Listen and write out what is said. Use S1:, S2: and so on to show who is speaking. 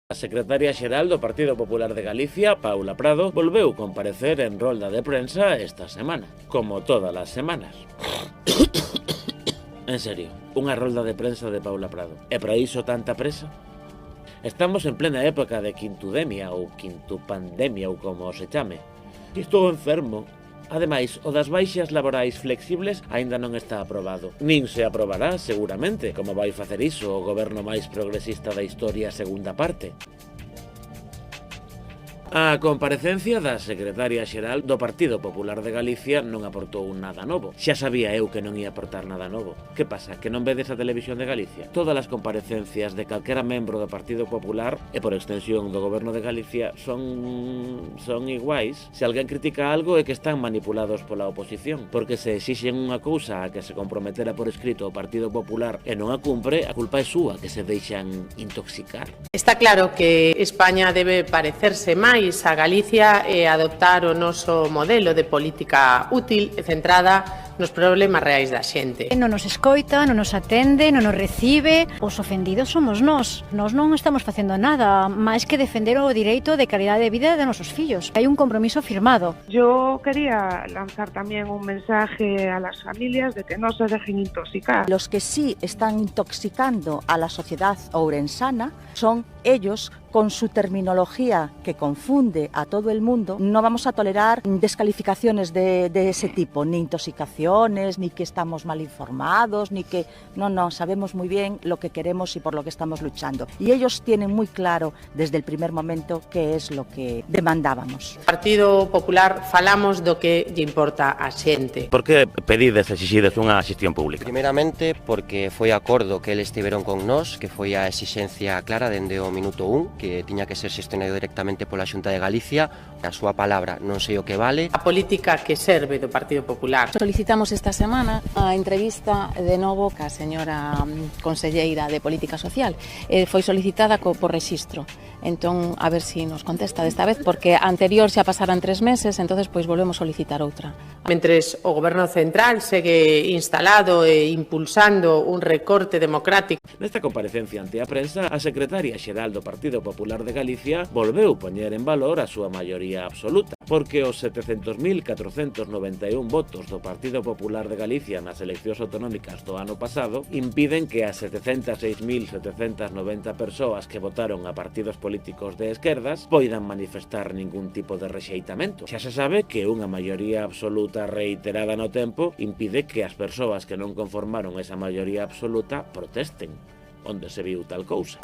S1: A secretaria xeral do Partido Popular de Galicia, Paula Prado, volveu comparecer en rolda de prensa esta semana, como todas as semanas. En serio, unha rolda de prensa de Paula Prado. E para iso tanta presa? Estamos en plena época de quintudemia ou quintupandemia ou como se chame. Estou enfermo. Ademais, o das baixas laborais flexibles aínda non está aprobado. Nin se aprobará, seguramente, como vai facer iso o goberno máis progresista da historia segunda parte. A comparecencia da secretaria xeral do Partido Popular de Galicia non aportou nada novo. Xa sabía eu que non ia aportar nada novo. Que pasa, que non vedes a televisión de Galicia? Todas as comparecencias de calquera membro do Partido Popular e por extensión do Goberno de Galicia son iguais. Se alguén critica algo é que están manipulados pola oposición, porque se exixen unha cousa a que se comprometera por escrito o Partido Popular e non a cumpre, a culpa é súa, que se deixan intoxicar.
S2: Está claro que España debe parecerse máis a Galicia e adoptar o noso modelo de política útil e centrada nos problemas reais da xente.
S3: Non nos escoita, non nos atende, non nos recibe. Os ofendidos somos nós. Nós non estamos facendo nada máis que defender o direito de calidade de vida de nosos fillos. Hai un compromiso firmado.
S4: Yo quería lanzar también un mensaje a las familias de que no se dejen intoxicar.
S5: Los que sí están intoxicando a la sociedad ourensana son ellos con su terminología que confunde a todo el mundo. No vamos a tolerar descalificaciones de ese tipo, ni intoxicaciones, ni que estamos mal informados, ni que... No, sabemos muy bien lo que queremos y por lo que estamos luchando. Y ellos tienen muy claro desde el primer momento qué es lo que demandábamos.
S2: No Partido Popular falamos do que lle importa a xente.
S1: Por que pedides e exixides unha xestión pública?
S6: Primeramente porque foi acordo que eles tiveron con nós, que foi a exixencia clara dende o minuto 1, que tiña que ser xestionado directamente pola Xunta de Galicia. A súa palabra non sei o que vale.
S2: A política que serve do Partido Popular.
S7: Solicitamos esta semana a entrevista de novo ca señora conselleira de Política Social. Foi solicitada por rexistro. Entón, a ver si nos contesta desta vez, porque a anterior xa pasaran 3 meses, entonces pois volvemos solicitar outra.
S2: Mentres o Goberno Central segue instalado e impulsando un recorte democrático.
S1: Nesta comparecencia ante a prensa, a secretaria xeral do Partido Popular de Galicia volveu poñer en valor a súa maioría absoluta, porque os 700.491 votos do Partido Popular de Galicia nas eleccións autonómicas do ano pasado impiden que as 706.790 persoas que votaron a partidos políticos de esquerdas poidan manifestar ningún tipo de rexeitamento. Xa se sabe que unha maioría absoluta reiterada no tempo impide que as persoas que non conformaron esa maioría absoluta protesten, onde se viu tal cousa.